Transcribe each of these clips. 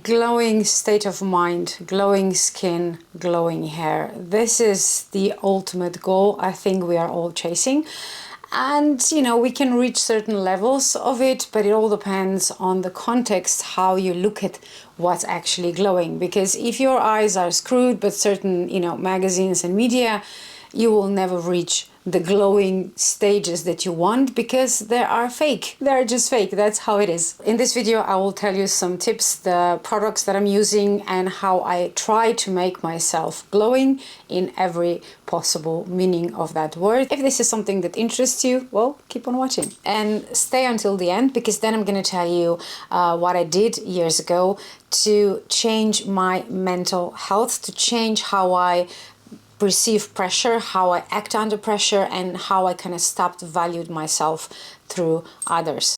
Glowing state of mind, glowing skin, glowing hair. This is the ultimate goal I think we are all chasing. And we can reach certain levels of it, but it all depends on the context, how you look at what's actually glowing. Because if your eyes are screwed by certain, magazines and media, you will never reach the glowing stages that you want because they are fake. They're just fake. That's how it is. In this video, I will tell you some tips, the products that I'm using, and how I try to make myself glowing in every possible meaning of that word. If this is something that interests you, well, keep on watching and stay until the end, because then I'm going to tell you what I did years ago to change my mental health, to change how I perceive pressure, how I act under pressure, and how I kind of stopped valued myself through others.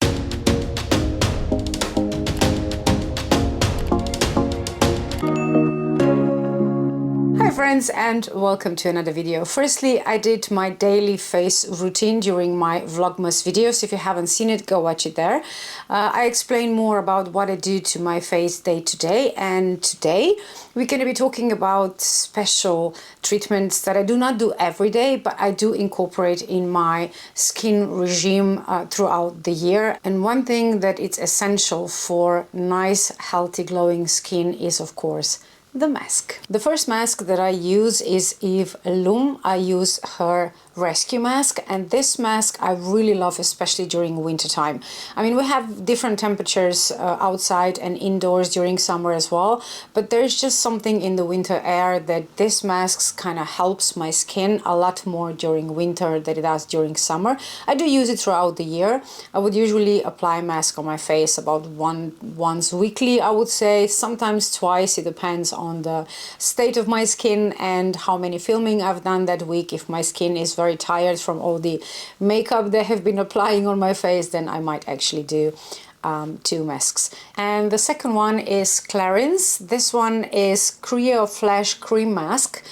Hi friends, and welcome to another video. Firstly, I did my daily face routine during my Vlogmas videos. If you haven't seen it, go watch it there. I explain more about what I do to my face day to day, and today we're going to be talking about special treatments that I do not do every day, but I do incorporate in my skin regime throughout the year. And one thing that it's essential for nice, healthy, glowing skin is, of course, the mask. The first mask that I use is Eve Lum. I use her rescue mask, and this mask I really love, especially during winter time. I mean, we have different temperatures outside and indoors during summer as well, but there's just something in the winter air that this mask kind of helps my skin a lot more during winter than it does during summer. I do use it throughout the year. I would usually apply a mask on my face about once weekly, I would say, sometimes twice. It depends on the state of my skin and how many filming I've done that week. If my skin is very tired from all the makeup they have been applying on my face, then I might actually do 2 masks. And the second one is Clarins. This one is Creo Flash Cream Mask.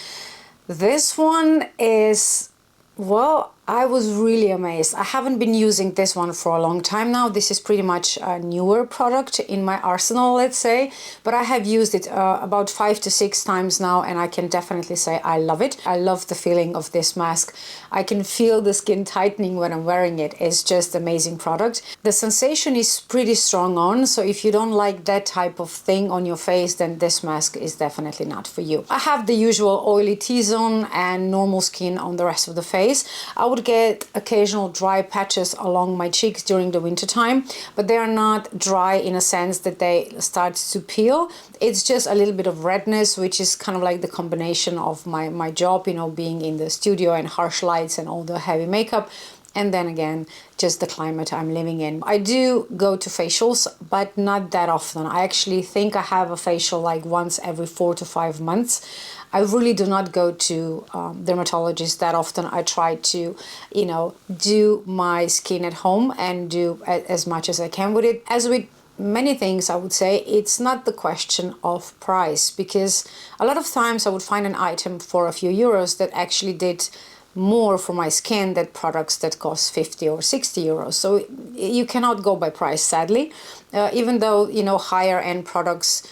This one is, well, I was really amazed. I haven't been using this one for a long time now. This is pretty much a newer product in my arsenal, let's say, but I have used it about 5 to 6 times now, and I can definitely say I love it. I love the feeling of this mask. I can feel the skin tightening when I'm wearing it. It's just amazing product. The sensation is pretty strong on, so if you don't like that type of thing on your face, then this mask is definitely not for you. I have the usual oily T-zone and normal skin on the rest of the face. I would get occasional dry patches along my cheeks during the winter time, but they are not dry in a sense that they start to peel. It's just a little bit of redness, which is kind of like the combination of my job, being in the studio and harsh lights and all the heavy makeup. And then again, just the climate I'm living in. I do go to facials, but not that often. I actually think I have a facial like once every 4 to 5 months. I really do not go to dermatologists that often. I try to, do my skin at home and do as much as I can with it. As with many things, I would say it's not the question of price, because a lot of times I would find an item for a few euros that actually did more for my skin than products that cost 50 or 60 euros. So you cannot go by price, sadly, even though, higher end products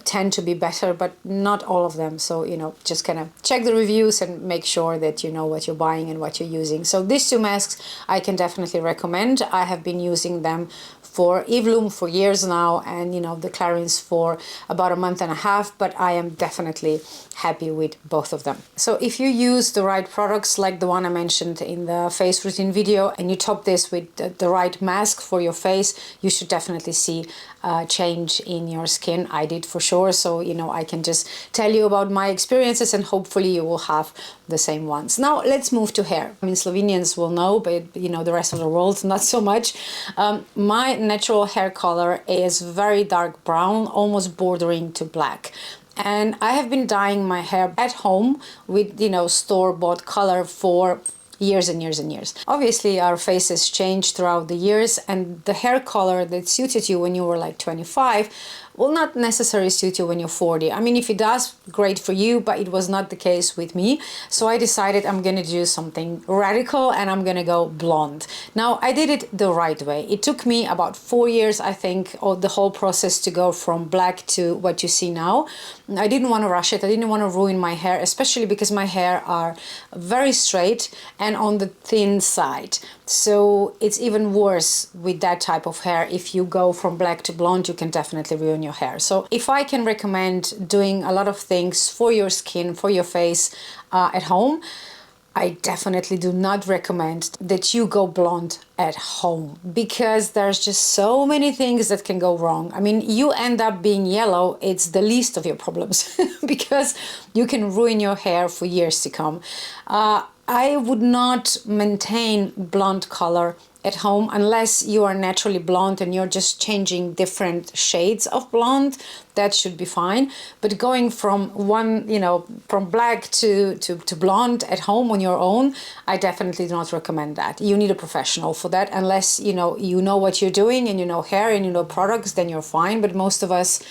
tend to be better, but not all of them. So, just kind of check the reviews and make sure that you know what you're buying and what you're using. So these 2 masks I can definitely recommend. I have been using them for Eve Lum for years now, and the Clarins for about a month and a half, but I am definitely happy with both of them. So if you use the right products like the one I mentioned in the face routine video, and you top this with the right mask for your face, you should definitely see a change in your skin. I did for sure. So I can just tell you about my experiences, and hopefully you will have the same ones. Now let's move to hair. I mean, Slovenians will know, but the rest of the world not so much. My natural hair color is very dark brown, almost bordering to black. And I have been dyeing my hair at home with, store-bought color for years and years and years. Obviously, our faces change throughout the years, and the hair color that suited you when you were like 25 will not necessarily suit you when you're 40. I mean, if it does, great for you, but it was not the case with me. So I decided I'm going to do something radical and I'm going to go blonde. Now, I did it the right way. It took me about 4 years, I think, or the whole process to go from black to what you see now. I didn't want to rush it. I didn't want to ruin my hair, especially because my hair are very straight and on the thin side. So it's even worse with that type of hair. If you go from black to blonde, you can definitely ruin your hair. So if I can recommend doing a lot of things for your skin, for your face at home, I definitely do not recommend that you go blonde at home, because there's just so many things that can go wrong. I mean, you end up being yellow, it's the least of your problems because you can ruin your hair for years to come. I would not maintain blonde color at home unless you are naturally blonde and you're just changing different shades of blonde. That should be fine. But going from one, from black to blonde at home on your own, I definitely do not recommend that. You need a professional for that. Unless you know what you're doing and you know hair and you know products, then you're fine. But most of us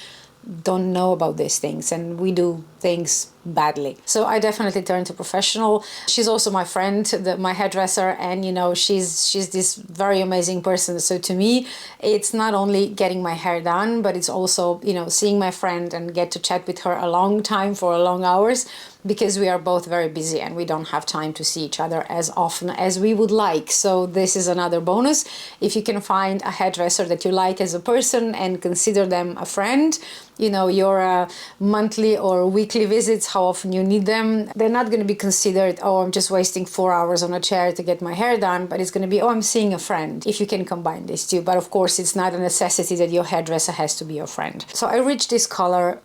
don't know about these things and we do things badly. So I definitely turned to professional. She's also my friend, my hairdresser, and she's this very amazing person. So to me, it's not only getting my hair done, but it's also seeing my friend and get to chat with her a long time for long hours, because we are both very busy and we don't have time to see each other as often as we would like. So this is another bonus. If you can find a hairdresser that you like as a person and consider them a friend, your monthly or weekly visits, how often you need them, they're not going to be considered, oh, I'm just wasting 4 hours on a chair to get my hair done, but it's going to be, oh, I'm seeing a friend, if you can combine these two. But of course, it's not a necessity that your hairdresser has to be your friend. So I reached this color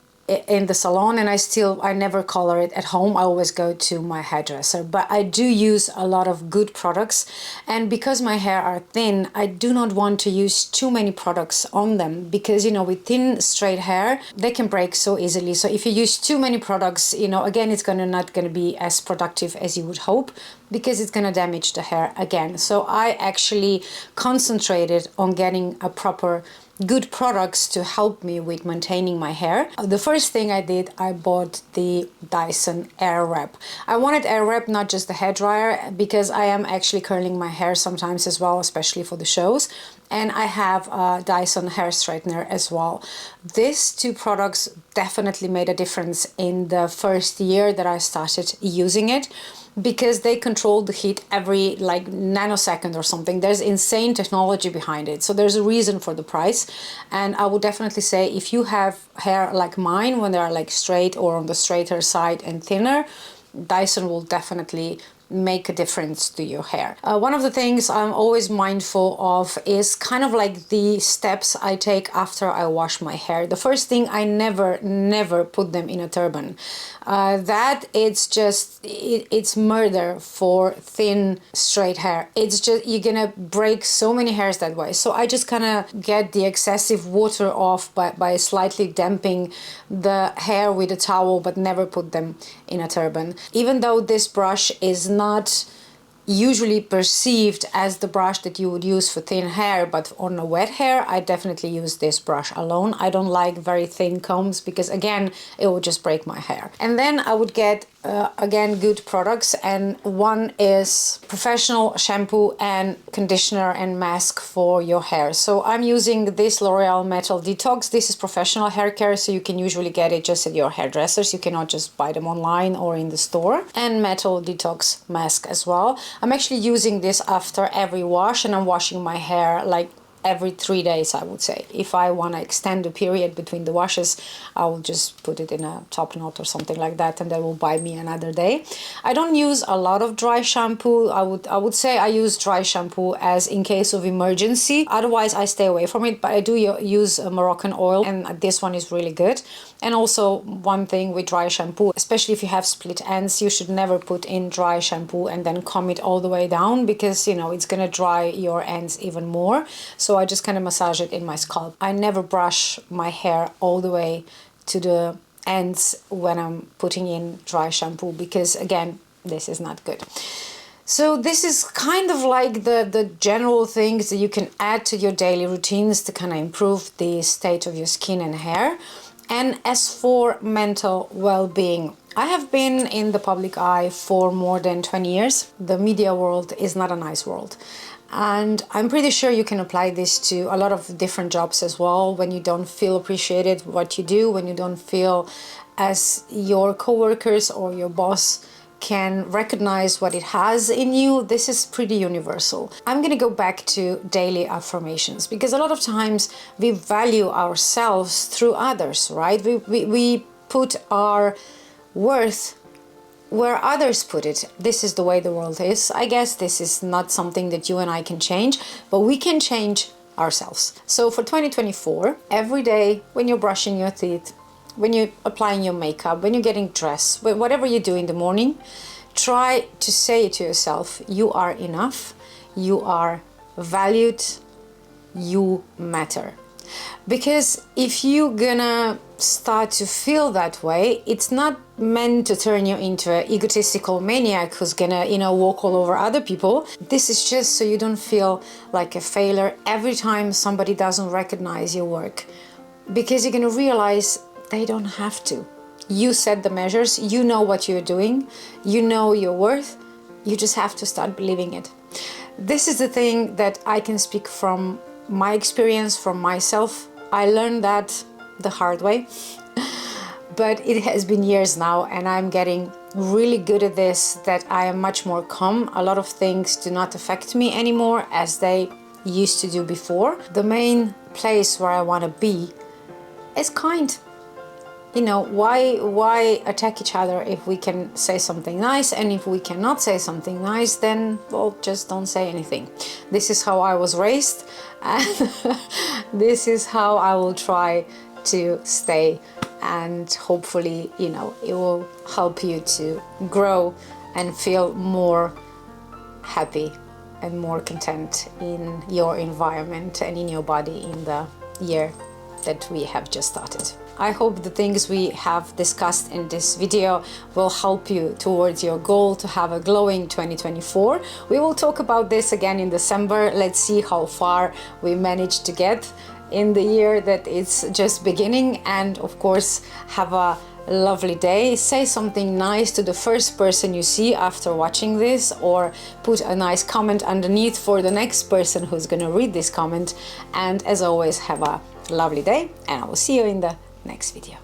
in the salon, and I never color it at home. I always go to my hairdresser, but I do use a lot of good products. And because my hair are thin, I do not want to use too many products on them, because with thin straight hair, they can break so easily. So if you use too many products, again, it's not going to be as productive as you would hope, because it's going to damage the hair again. So I actually concentrated on getting a proper good products to help me with maintaining my hair. The first thing I did, I bought the Dyson Airwrap. I wanted Airwrap, not just the hairdryer, because I am actually curling my hair sometimes as well, especially for the shows. And I have a Dyson hair straightener as well. These two products definitely made a difference in the first year that I started using it, because they control the heat every nanosecond or something. There's insane technology behind it. So there's a reason for the price. And I would definitely say, if you have hair like mine, when they are straight or on the straighter side and thinner, Dyson will definitely make a difference to your hair. One of the things I'm always mindful of is kind of the steps I take after I wash my hair. The first thing, I never put them in a turban. That it's murder for thin straight hair. It's just, you're gonna break so many hairs that way. So I just kind of get the excessive water off by slightly damping the hair with a towel, but never put them in a turban. Even though this brush is not usually perceived as the brush that you would use for thin hair, but on a wet hair, I definitely use this brush alone. I don't like very thin combs, because again, it will just break my hair. And then I would get again, good products, and one is professional shampoo and conditioner and mask for your hair. So I'm using this L'Oreal Metal Detox. This is professional hair care, so you can usually get it just at your hairdressers. You cannot just buy them online or in the store. And Metal Detox mask as well. I'm actually using this after every wash, and I'm washing my hair every 3 days, I would say. If I want to extend the period between the washes, I will just put it in a top knot or something like that, and that will buy me another day. I don't use a lot of dry shampoo. I would say I use dry shampoo as in case of emergency. Otherwise, I stay away from it, but I do use Moroccan oil, and this one is really good. And also, one thing with dry shampoo, especially if you have split ends, you should never put in dry shampoo and then comb it all the way down, because it's gonna dry your ends even more. So I just kind of massage it in my scalp. I never brush my hair all the way to the ends when I'm putting in dry shampoo, because again, this is not good. So this is kind of like the general things that you can add to your daily routines to kind of improve the state of your skin and hair. And as for mental well-being, I have been in the public eye for more than 20 years. The media world is not a nice world. And I'm pretty sure you can apply this to a lot of different jobs as well. When you don't feel appreciated what you do, when you don't feel as your coworkers or your boss can recognize what it has in you, this is pretty universal. I'm going to go back to daily affirmations, because a lot of times we value ourselves through others, right? We put our worth where others put it. This is the way the world is. I guess this is not something that you and I can change, but we can change ourselves. So for 2024, every day when you're brushing your teeth, when you're applying your makeup, when you're getting dressed, whatever you do in the morning, try to say to yourself, you are enough, you are valued, you matter. Because if you're gonna start to feel that way, it's not meant to turn you into an egotistical maniac who's gonna, walk all over other people. This is just so you don't feel like a failure every time somebody doesn't recognize your work. Because you're gonna realize they don't have to. You set the measures, you know what you're doing, you know your worth, you just have to start believing it. This is the thing that I can speak from my experience, from myself. I learned that the hard way, but it has been years now and I'm getting really good at this, that I am much more calm. A lot of things do not affect me anymore as they used to do before. The main place where I want to be is kind. Why attack each other if we can say something nice? And if we cannot say something nice, then, well, just don't say anything. This is how I was raised, and this is how I will try to stay. And hopefully, it will help you to grow and feel more happy and more content in your environment and in your body in the year that we have just started. I hope the things we have discussed in this video will help you towards your goal to have a glowing 2024. We will talk about this again in December. Let's see how far we manage to get in the year that it's just beginning. And of course, have a lovely day. Say something nice to the first person you see after watching this, or put a nice comment underneath for the next person who's going to read this comment. And as always, have a lovely day, and I will see you in the next video.